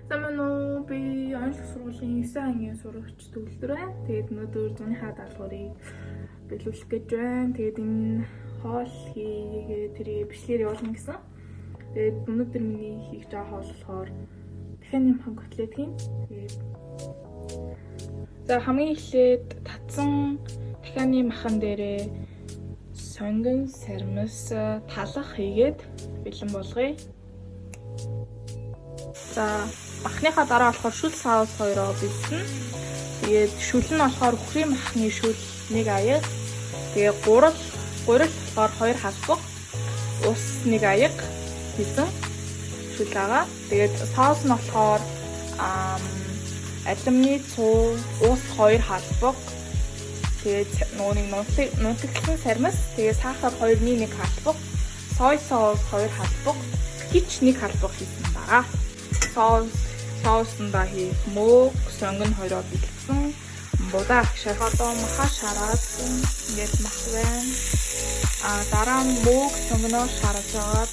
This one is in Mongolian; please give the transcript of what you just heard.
Замун уу би онцлог сургуулийн 9 ангийн сурагч төгөлдөр байна. Тэгээд өнөөдөр зуныхаа даалгаврыг биелүүлэх гэж байна. Тэгээд энэ хоол хийгээд тэрийг бичлэгээр явуулна гэсэн. Тэгээд өнөөдөр миний хийж байгаа хоол болохоор дахианы махан котлет хийн. Тэгээд за хамгийн эхлээд татсан дахианы махан дээрээ сонгон сармас талах хийгээд бэлэн болгоё. За махныхаа дараа болохоор шүл саус 2-оо бэлдсэн. Тэгээд шүл нь болохоор үхрийн махны шүл 1 аяга. Тэгээд гурал болохоор 2 халбаг. Ус 1 аяга хийсэн шүл байгаа. Тэгээд саус нь болохоор алимны цуу, ус 2 халбаг. Тэгээд нутагдлан сармас, тэгээд сахар 2-ны 1 халбаг, сой соус 2 халбаг, хич 1 халбаг хийсэн байгаа. Соусндаа хийх мөг, сонгон 2-оо бэлдсэн. Будаа шархадоо маха шараад ингээд мах байна. Дараа нь мөг сонгоноо шараж агаад